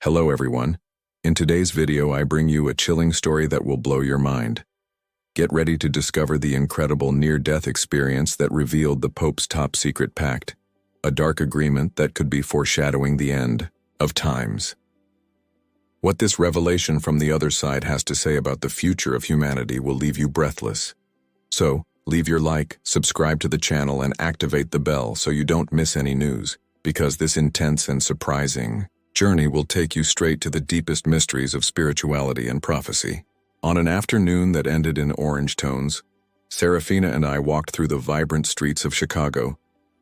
Hello everyone. In today's video I bring you a chilling story that will blow your mind. Get ready to discover the incredible near-death experience that revealed the Pope's top-secret pact, a dark agreement that could be foreshadowing the end of times. What this revelation from the other side has to say about the future of humanity will leave you breathless. So, leave your like, subscribe to the channel and activate the bell so you don't miss any news, because this intense and surprising journey will take you straight to the deepest mysteries of spirituality and prophecy. On an afternoon that ended in orange tones, Serafina and I walked through the vibrant streets of Chicago,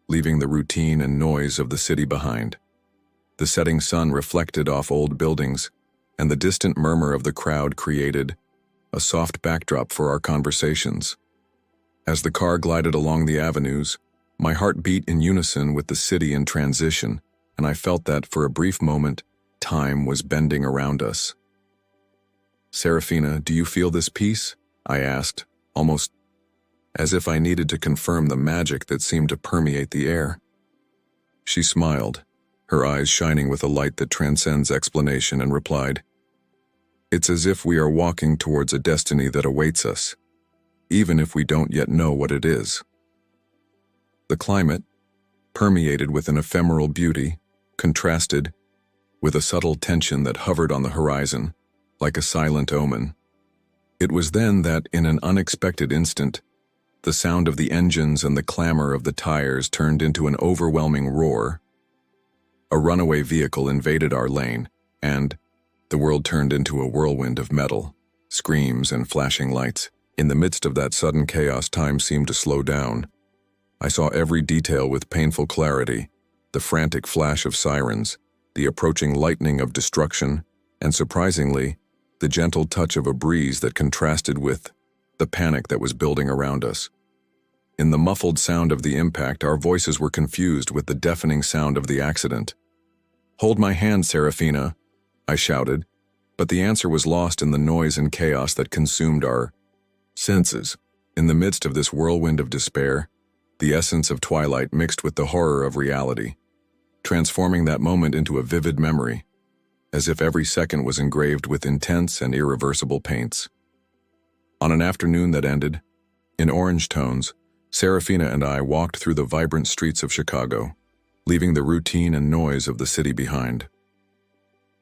leaving the routine and noise of the city behind. The setting sun reflected off old buildings, and the distant murmur of the crowd created a soft backdrop for our conversations. As the car glided along the avenues, my heart beat in unison with the city in transition, and I felt that, for a brief moment, time was bending around us. "Serafina, do you feel this peace?" I asked, almost as if I needed to confirm the magic that seemed to permeate the air. She smiled, her eyes shining with a light that transcends explanation, and replied, "It's as if we are walking towards a destiny that awaits us, even if we don't yet know what it is." The climate, permeated with an ephemeral beauty, contrasted with a subtle tension that hovered on the horizon, like a silent omen. It was then that, in an unexpected instant, the sound of the engines and the clamor of the tires turned into an overwhelming roar. A runaway vehicle invaded our lane, and the world turned into a whirlwind of metal, screams, and flashing lights. In the midst of that sudden chaos, time seemed to slow down. I saw every detail with painful clarity: the frantic flash of sirens, the approaching lightning of destruction, and surprisingly, the gentle touch of a breeze that contrasted with the panic that was building around us. In the muffled sound of the impact, our voices were confused with the deafening sound of the accident. "Hold my hand, Serafina," I shouted, but the answer was lost in the noise and chaos that consumed our senses. In the midst of this whirlwind of despair, the essence of twilight mixed with the horror of reality, transforming that moment into a vivid memory, as if every second was engraved with intense and irreversible paints. On an afternoon that ended in orange tones, Serafina and I walked through the vibrant streets of Chicago, leaving the routine and noise of the city behind.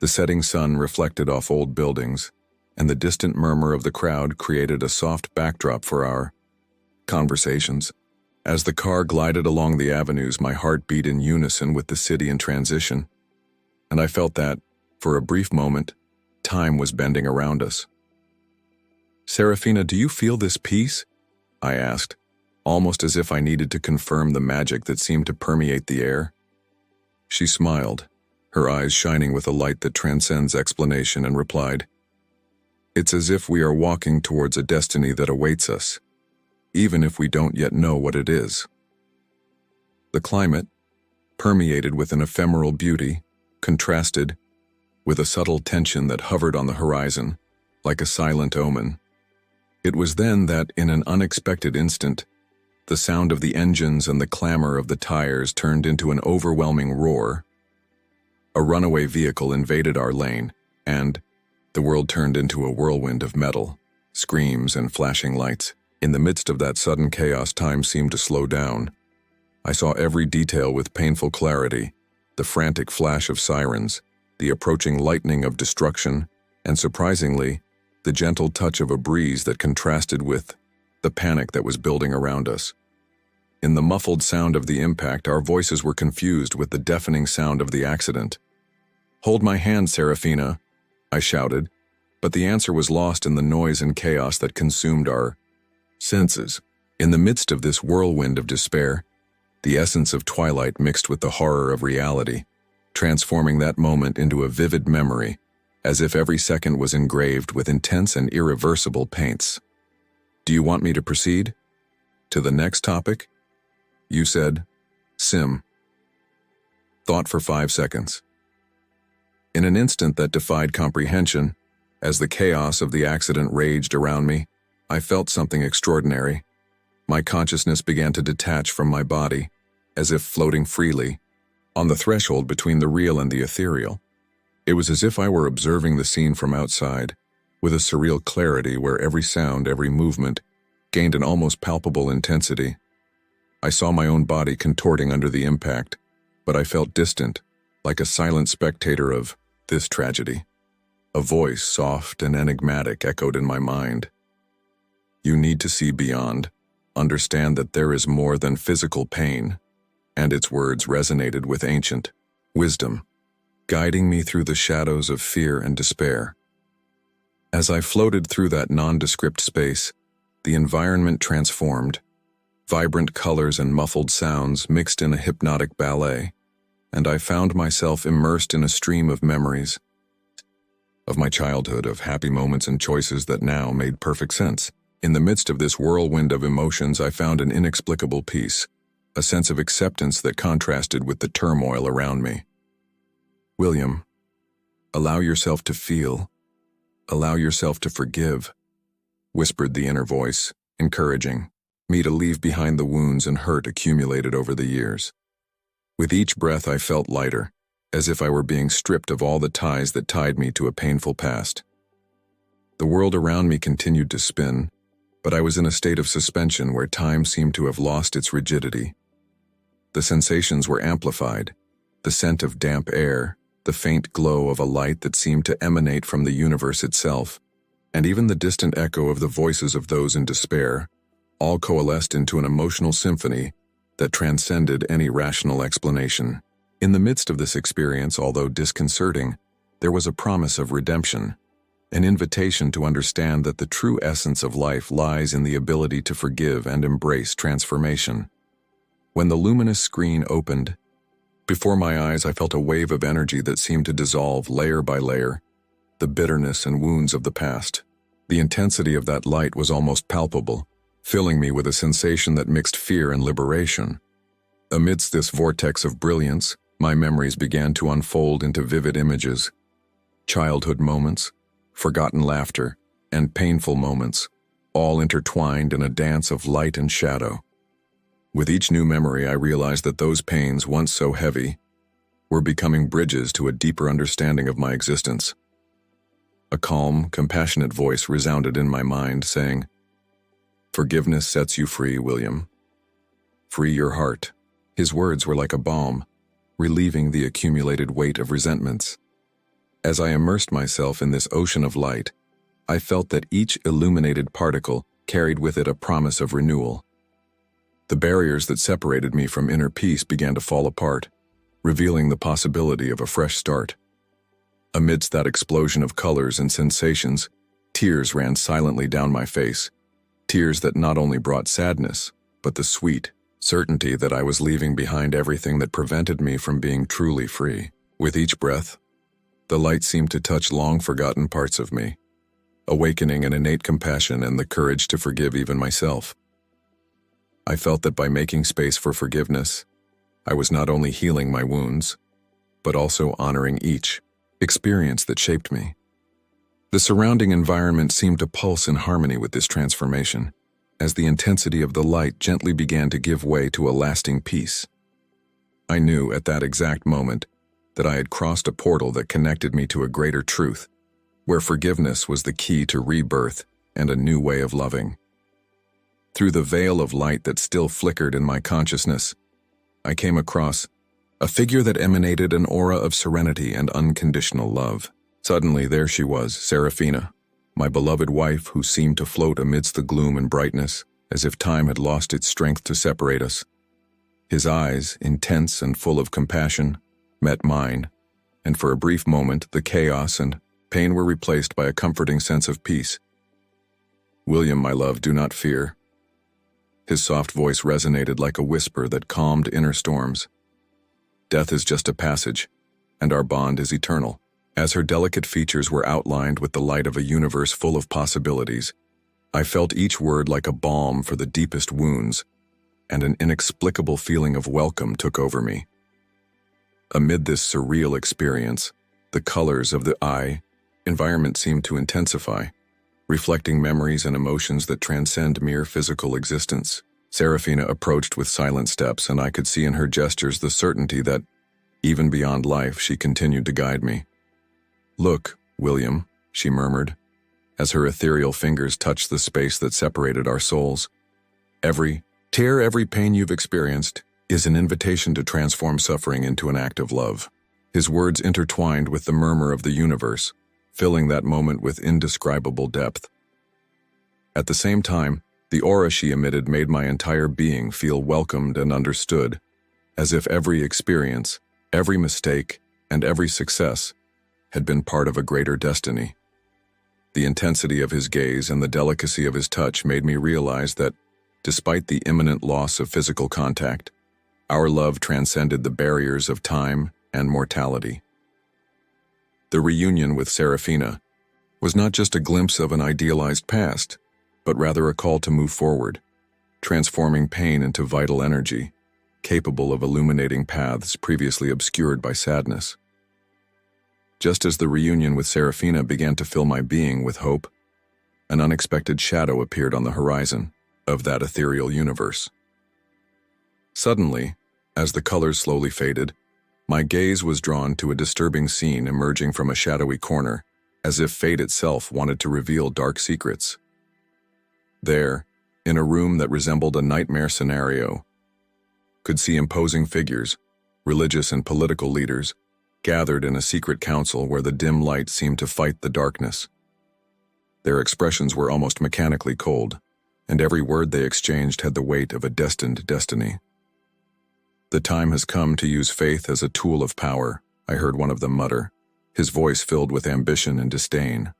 The setting sun reflected off old buildings, and the distant murmur of the crowd created a soft backdrop for our conversations. As the car glided along the avenues, my heart beat in unison with the city in transition, and I felt that, for a brief moment, time was bending around us. "Serafina, do you feel this peace?" I asked, almost as if I needed to confirm the magic that seemed to permeate the air. She smiled, her eyes shining with a light that transcends explanation, and replied, "It's as if we are walking towards a destiny that awaits us, even if we don't yet know what it is." The climate, permeated with an ephemeral beauty, contrasted with a subtle tension that hovered on the horizon, like a silent omen. It was then that, in an unexpected instant, the sound of the engines and the clamor of the tires turned into an overwhelming roar. A runaway vehicle invaded our lane, and the world turned into a whirlwind of metal, screams, and flashing lights. In the midst of that sudden chaos, time seemed to slow down. I saw every detail with painful clarity: the frantic flash of sirens, the approaching lightning of destruction, and surprisingly, the gentle touch of a breeze that contrasted with the panic that was building around us. In the muffled sound of the impact, our voices were confused with the deafening sound of the accident. "Hold my hand, Serafina," I shouted, but the answer was lost in the noise and chaos that consumed our senses. In the midst of this whirlwind of despair, the essence of twilight mixed with the horror of reality, transforming that moment into a vivid memory, as if every second was engraved with intense and irreversible paints. "Do you want me to proceed to the next topic?" you said. Sim. Thought for 5 seconds. In an instant that defied comprehension, as the chaos of the accident raged around me, I felt something extraordinary. My consciousness began to detach from my body, as if floating freely, on the threshold between the real and the ethereal. It was as if I were observing the scene from outside, with a surreal clarity where every sound, every movement, gained an almost palpable intensity. I saw my own body contorting under the impact, but I felt distant, like a silent spectator of this tragedy. A voice, soft and enigmatic, echoed in my mind. You need to see beyond, understand that there is more than physical pain, and its words resonated with ancient wisdom, guiding me through the shadows of fear and despair. As I floated through that nondescript space, the environment transformed. Vibrant colors and muffled sounds mixed in a hypnotic ballet, and I found myself immersed in a stream of memories of my childhood, of happy moments and choices that now made perfect sense. In the midst of this whirlwind of emotions, I found an inexplicable peace, a sense of acceptance that contrasted with the turmoil around me. William, allow yourself to feel, allow yourself to forgive, whispered the inner voice, encouraging me to leave behind the wounds and hurt accumulated over the years. With each breath I felt lighter, as if I were being stripped of all the ties that tied me to a painful past. The world around me continued to spin, but I was in a state of suspension where time seemed to have lost its rigidity. The sensations were amplified, the scent of damp air, the faint glow of a light that seemed to emanate from the universe itself, and even the distant echo of the voices of those in despair, all coalesced into an emotional symphony that transcended any rational explanation. In the midst of this experience, although disconcerting, there was a promise of redemption, an invitation to understand that the true essence of life lies in the ability to forgive and embrace transformation. When the luminous screen opened, before my eyes I felt a wave of energy that seemed to dissolve layer by layer, the bitterness and wounds of the past. The intensity of that light was almost palpable, filling me with a sensation that mixed fear and liberation. Amidst this vortex of brilliance, my memories began to unfold into vivid images. Childhood moments, forgotten laughter, and painful moments, all intertwined in a dance of light and shadow. With each new memory, I realized that those pains, once so heavy, were becoming bridges to a deeper understanding of my existence. A calm, compassionate voice resounded in my mind, saying, "Forgiveness sets you free, William. Free your heart." His words were like a balm, relieving the accumulated weight of resentments. As I immersed myself in this ocean of light, I felt that each illuminated particle carried with it a promise of renewal. The barriers that separated me from inner peace began to fall apart, revealing the possibility of a fresh start. Amidst that explosion of colors and sensations, tears ran silently down my face, tears that not only brought sadness, but the sweet certainty that I was leaving behind everything that prevented me from being truly free. With each breath, the light seemed to touch long-forgotten parts of me, awakening an innate compassion and the courage to forgive even myself. I felt that by making space for forgiveness, I was not only healing my wounds, but also honoring each experience that shaped me. The surrounding environment seemed to pulse in harmony with this transformation, as the intensity of the light gently began to give way to a lasting peace. I knew at that exact moment that I had crossed a portal that connected me to a greater truth, where forgiveness was the key to rebirth and a new way of loving. Through the veil of light that still flickered in my consciousness, I came across a figure that emanated an aura of serenity and unconditional love. Suddenly, there she was, Serafina, my beloved wife who seemed to float amidst the gloom and brightness, as if time had lost its strength to separate us. His eyes, intense and full of compassion, met mine, and for a brief moment the chaos and pain were replaced by a comforting sense of peace. "William, my love, do not fear." His soft voice resonated like a whisper that calmed inner storms. "Death is just a passage, and our bond is eternal." As her delicate features were outlined with the light of a universe full of possibilities, I felt each word like a balm for the deepest wounds, and an inexplicable feeling of welcome took over me. Amid this surreal experience, the colors of the environment seemed to intensify, reflecting memories and emotions that transcend mere physical existence. Serafina approached with silent steps, and I could see in her gestures the certainty that, even beyond life, she continued to guide me. "Look, William," she murmured, as her ethereal fingers touched the space that separated our souls. "Every tear, every pain you've experienced is an invitation to transform suffering into an act of love." His words intertwined with the murmur of the universe, filling that moment with indescribable depth. At the same time, the aura she emitted made my entire being feel welcomed and understood, as if every experience, every mistake, and every success had been part of a greater destiny. The intensity of his gaze and the delicacy of his touch made me realize that, despite the imminent loss of physical contact, our love transcended the barriers of time and mortality. The reunion with Serafina was not just a glimpse of an idealized past, but rather a call to move forward, transforming pain into vital energy, capable of illuminating paths previously obscured by sadness. Just as the reunion with Serafina began to fill my being with hope, an unexpected shadow appeared on the horizon of that ethereal universe. Suddenly, as the colors slowly faded, my gaze was drawn to a disturbing scene emerging from a shadowy corner, as if fate itself wanted to reveal dark secrets. There, in a room that resembled a nightmare scenario, could see imposing figures, religious and political leaders, gathered in a secret council where the dim light seemed to fight the darkness. Their expressions were almost mechanically cold, and every word they exchanged had the weight of a destined destiny. "The time has come to use faith as a tool of power," I heard one of them mutter, his voice filled with ambition and disdain.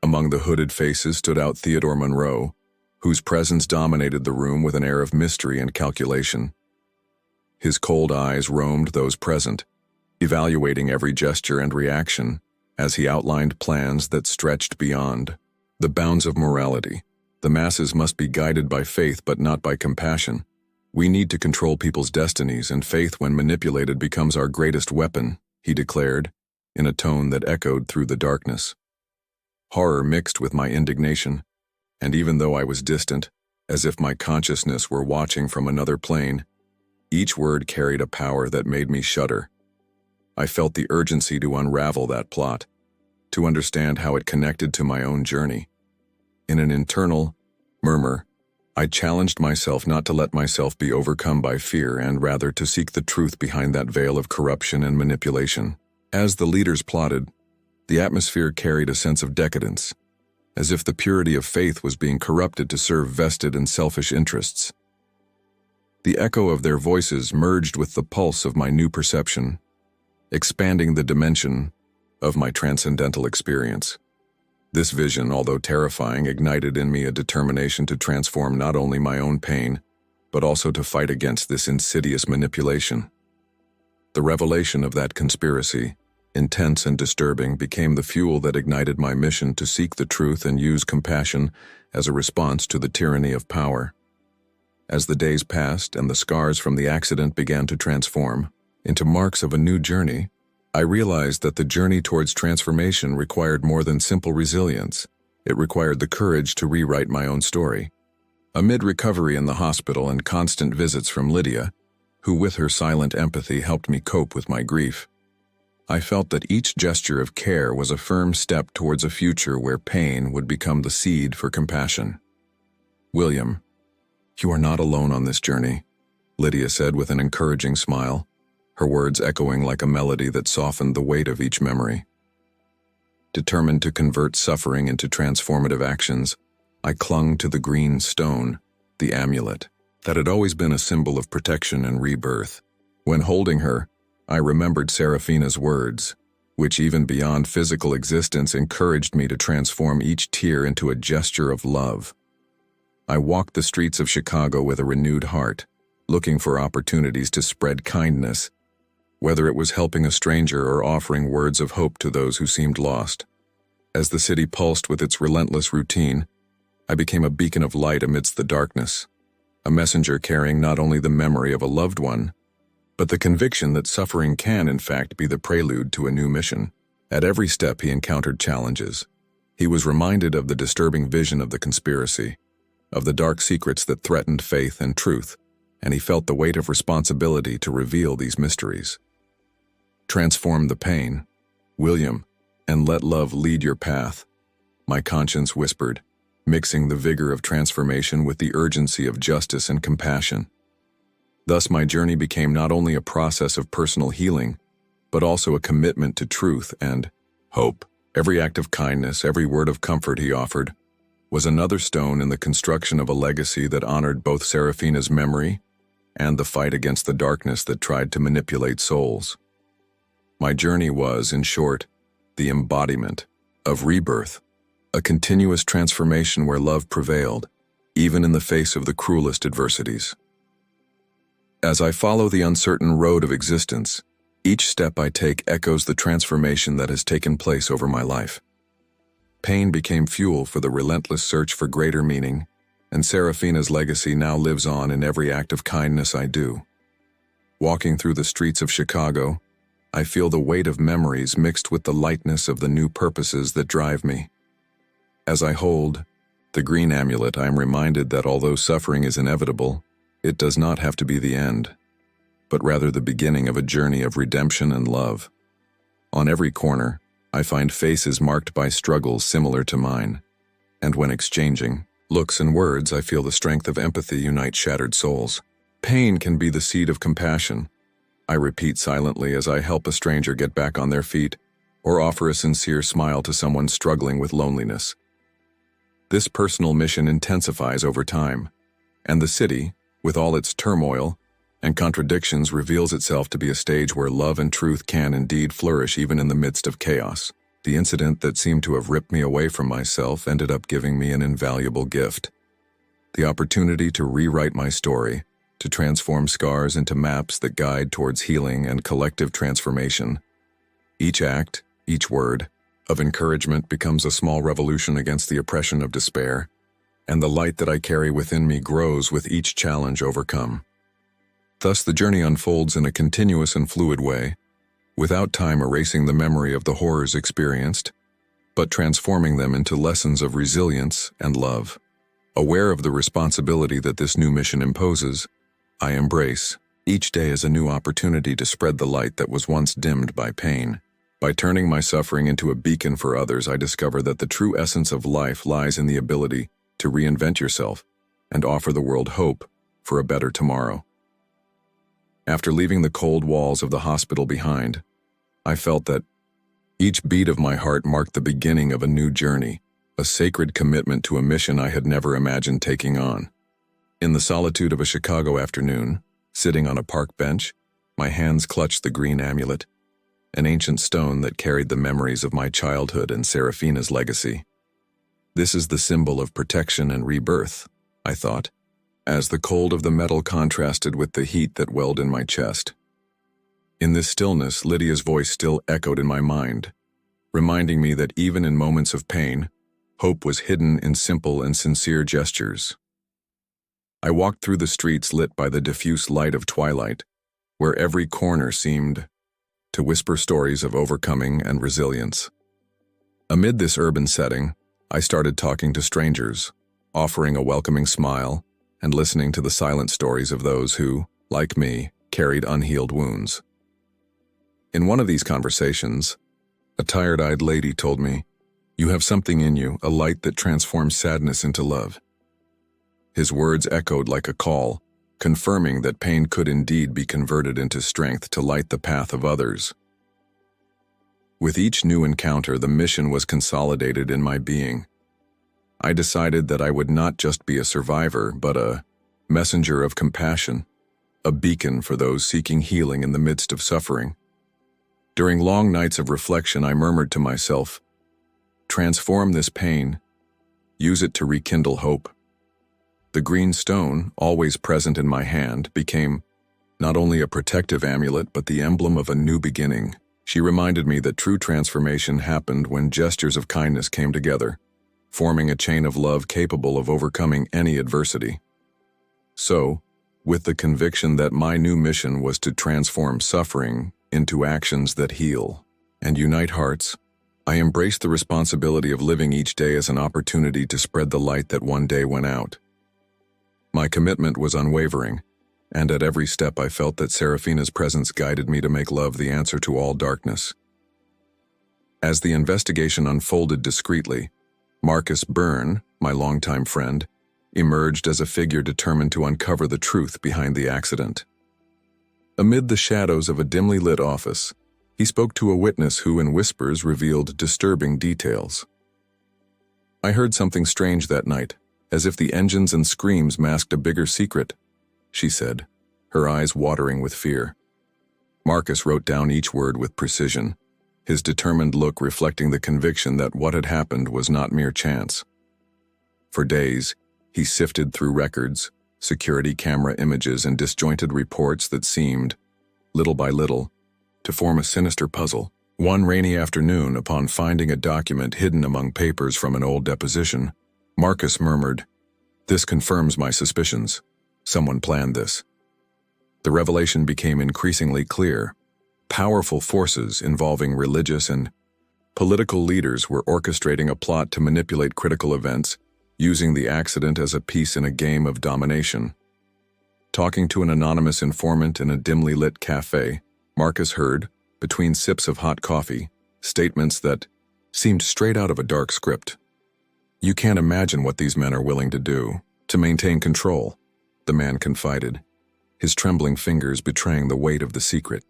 Among the hooded faces stood out Theodore Monroe, whose presence dominated the room with an air of mystery and calculation. His cold eyes roamed those present, evaluating every gesture and reaction as he outlined plans that stretched beyond the bounds of morality. "The masses must be guided by faith but not by compassion. We need to control people's destinies, and faith, when manipulated, becomes our greatest weapon," he declared, in a tone that echoed through the darkness. Horror mixed with my indignation, and even though I was distant, as if my consciousness were watching from another plane, each word carried a power that made me shudder. I felt the urgency to unravel that plot, to understand how it connected to my own journey. In an internal murmur, I challenged myself not to let myself be overcome by fear and rather to seek the truth behind that veil of corruption and manipulation. As the leaders plotted, the atmosphere carried a sense of decadence, as if the purity of faith was being corrupted to serve vested and selfish interests. The echo of their voices merged with the pulse of my new perception, expanding the dimension of my transcendental experience. This vision, although terrifying, ignited in me a determination to transform not only my own pain, but also to fight against this insidious manipulation. The revelation of that conspiracy, intense and disturbing, became the fuel that ignited my mission to seek the truth and use compassion as a response to the tyranny of power. As the days passed and the scars from the accident began to transform into marks of a new journey, I realized that the journey towards transformation required more than simple resilience. It required the courage to rewrite my own story. Amid recovery in the hospital and constant visits from Lydia, who with her silent empathy helped me cope with my grief, I felt that each gesture of care was a firm step towards a future where pain would become the seed for compassion. "William, you are not alone on this journey," Lydia said with an encouraging smile, her words echoing like a melody that softened the weight of each memory. Determined to convert suffering into transformative actions, I clung to the green stone, the amulet, that had always been a symbol of protection and rebirth. When holding her, I remembered Serafina's words, which even beyond physical existence encouraged me to transform each tear into a gesture of love. I walked the streets of Chicago with a renewed heart, looking for opportunities to spread kindness, whether it was helping a stranger or offering words of hope to those who seemed lost. As the city pulsed with its relentless routine, I became a beacon of light amidst the darkness, a messenger carrying not only the memory of a loved one, but the conviction that suffering can, in fact, be the prelude to a new mission. At every step he encountered challenges. He was reminded of the disturbing vision of the conspiracy, of the dark secrets that threatened faith and truth, and he felt the weight of responsibility to reveal these mysteries. "Transform the pain, William, and let love lead your path, my conscience whispered, mixing the vigor of transformation with the urgency of justice and compassion. Thus my journey became not only a process of personal healing, but also a commitment to truth and hope. Every act of kindness, every word of comfort he offered, was another stone in the construction of a legacy that honored both Serafina's memory and the fight against the darkness that tried to manipulate souls. My journey was, in short, the embodiment of rebirth, a continuous transformation where love prevailed, even in the face of the cruelest adversities. As I follow the uncertain road of existence, each step I take echoes the transformation that has taken place over my life. Pain became fuel for the relentless search for greater meaning, and Serafina's legacy now lives on in every act of kindness I do. Walking through the streets of Chicago, I feel the weight of memories mixed with the lightness of the new purposes that drive me. As I hold the green amulet, I am reminded that although suffering is inevitable, it does not have to be the end, but rather the beginning of a journey of redemption and love. On every corner, I find faces marked by struggles similar to mine, and when exchanging looks and words, I feel the strength of empathy unite shattered souls. Pain can be the seed of compassion, I repeat silently as I help a stranger get back on their feet or offer a sincere smile to someone struggling with loneliness. This personal mission intensifies over time, and the city, with all its turmoil and contradictions, reveals itself to be a stage where love and truth can indeed flourish even in the midst of chaos. The incident that seemed to have ripped me away from myself ended up giving me an invaluable gift. The opportunity to rewrite my story, to transform scars into maps that guide towards healing and collective transformation. Each act, each word, of encouragement becomes a small revolution against the oppression of despair, and the light that I carry within me grows with each challenge overcome. Thus the journey unfolds in a continuous and fluid way, without time erasing the memory of the horrors experienced, but transforming them into lessons of resilience and love. Aware of the responsibility that this new mission imposes, I embrace each day as a new opportunity to spread the light that was once dimmed by pain. By turning my suffering into a beacon for others, I discover that the true essence of life lies in the ability to reinvent yourself and offer the world hope for a better tomorrow. After leaving the cold walls of the hospital behind, I felt that each beat of my heart marked the beginning of a new journey, a sacred commitment to a mission I had never imagined taking on. In the solitude of a Chicago afternoon, sitting on a park bench, my hands clutched the green amulet, an ancient stone that carried the memories of my childhood and Serafina's legacy. This is the symbol of protection and rebirth, I thought, as the cold of the metal contrasted with the heat that welled in my chest. In this stillness, Lydia's voice still echoed in my mind, reminding me that even in moments of pain, hope was hidden in simple and sincere gestures. I walked through the streets lit by the diffuse light of twilight, where every corner seemed to whisper stories of overcoming and resilience. Amid this urban setting, I started talking to strangers, offering a welcoming smile and listening to the silent stories of those who, like me, carried unhealed wounds. In one of these conversations, a tired-eyed lady told me, "You have something in you, a light that transforms sadness into love." His words echoed like a call, confirming that pain could indeed be converted into strength to light the path of others. With each new encounter, the mission was consolidated in my being. I decided that I would not just be a survivor, but a messenger of compassion, a beacon for those seeking healing in the midst of suffering. During long nights of reflection, I murmured to myself, "Transform this pain, use it to rekindle hope." The green stone, always present in my hand, became not only a protective amulet but the emblem of a new beginning. She reminded me that true transformation happened when gestures of kindness came together, forming a chain of love capable of overcoming any adversity. So, with the conviction that my new mission was to transform suffering into actions that heal and unite hearts, I embraced the responsibility of living each day as an opportunity to spread the light that one day went out. My commitment was unwavering, and at every step I felt that Serafina's presence guided me to make love the answer to all darkness. As the investigation unfolded discreetly, Marcus Byrne, my longtime friend, emerged as a figure determined to uncover the truth behind the accident. Amid the shadows of a dimly lit office, he spoke to a witness who, in whispers, revealed disturbing details. "I heard something strange that night, as if the engines and screams masked a bigger secret," she said, her eyes watering with fear. Marcus wrote down each word with precision, his determined look reflecting the conviction that what had happened was not mere chance. For days, he sifted through records, security camera images, and disjointed reports that seemed, little by little, to form a sinister puzzle. One rainy afternoon, upon finding a document hidden among papers from an old deposition, Marcus murmured, "This confirms my suspicions. Someone planned this." The revelation became increasingly clear. Powerful forces involving religious and political leaders were orchestrating a plot to manipulate critical events, using the accident as a piece in a game of domination. Talking to an anonymous informant in a dimly lit cafe, Marcus heard, between sips of hot coffee, statements that seemed straight out of a dark script. "You can't imagine what these men are willing to do to maintain control," the man confided, his trembling fingers betraying the weight of the secret.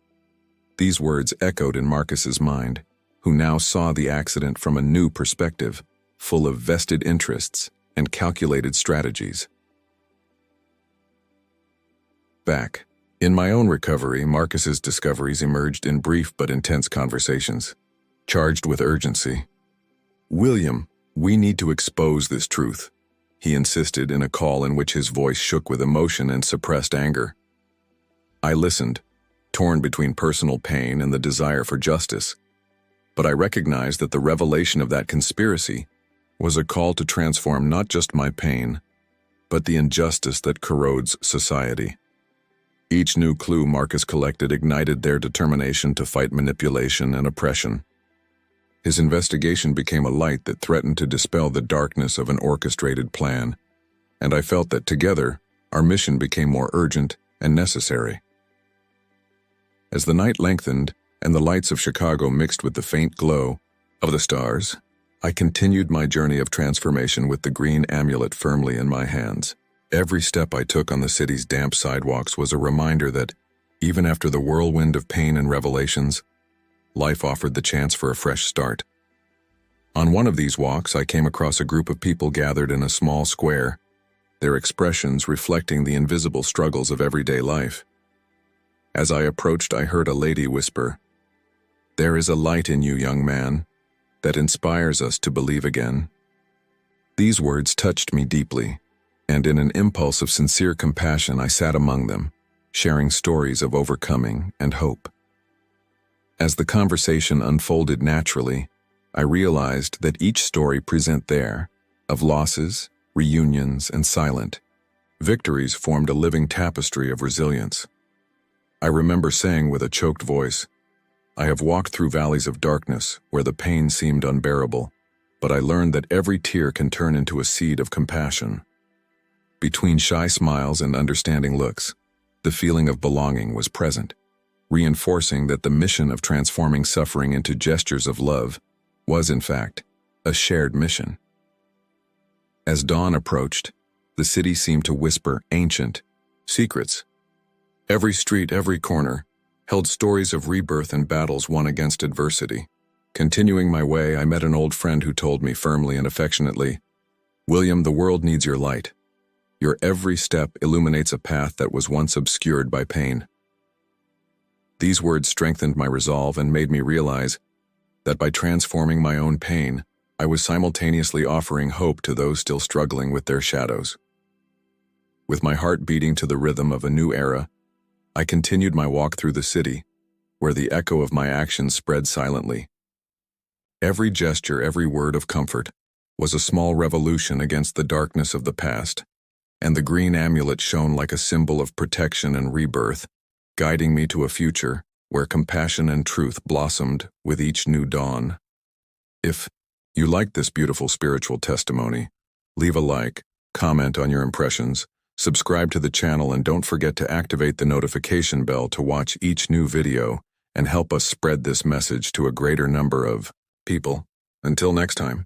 These words echoed in Marcus's mind, who now saw the accident from a new perspective, full of vested interests and calculated strategies. Back. In my own recovery, Marcus's discoveries emerged in brief but intense conversations, charged with urgency. "William, we need to expose this truth," he insisted in a call in which his voice shook with emotion and suppressed anger. I listened, torn between personal pain and the desire for justice, but I recognized that the revelation of that conspiracy was a call to transform not just my pain, but the injustice that corrodes society. Each new clue Marcus collected ignited their determination to fight manipulation and oppression. His investigation became a light that threatened to dispel the darkness of an orchestrated plan, and I felt that together, our mission became more urgent and necessary. As the night lengthened and the lights of Chicago mixed with the faint glow of the stars, I continued my journey of transformation with the green amulet firmly in my hands. Every step I took on the city's damp sidewalks was a reminder that, even after the whirlwind of pain and revelations, life offered the chance for a fresh start. On one of these walks, I came across a group of people gathered in a small square, their expressions reflecting the invisible struggles of everyday life. As I approached, I heard a lady whisper, "There is a light in you, young man, that inspires us to believe again." These words touched me deeply, and in an impulse of sincere compassion, I sat among them, sharing stories of overcoming and hope. As the conversation unfolded naturally, I realized that each story present there, of losses, reunions, and silent victories, formed a living tapestry of resilience. I remember saying with a choked voice, "I have walked through valleys of darkness where the pain seemed unbearable, but I learned that every tear can turn into a seed of compassion." Between shy smiles and understanding looks, the feeling of belonging was present, reinforcing that the mission of transforming suffering into gestures of love was, in fact, a shared mission. As dawn approached, the city seemed to whisper ancient secrets. Every street, every corner, held stories of rebirth and battles won against adversity. Continuing my way, I met an old friend who told me firmly and affectionately, "William, the world needs your light. Your every step illuminates a path that was once obscured by pain." These words strengthened my resolve and made me realize that by transforming my own pain, I was simultaneously offering hope to those still struggling with their shadows. With my heart beating to the rhythm of a new era, I continued my walk through the city, where the echo of my actions spread silently. Every gesture, every word of comfort, was a small revolution against the darkness of the past, and the green amulet shone like a symbol of protection and rebirth, guiding me to a future where compassion and truth blossomed with each new dawn. If you liked this beautiful spiritual testimony, leave a like, comment on your impressions, subscribe to the channel, and don't forget to activate the notification bell to watch each new video and help us spread this message to a greater number of people. Until next time.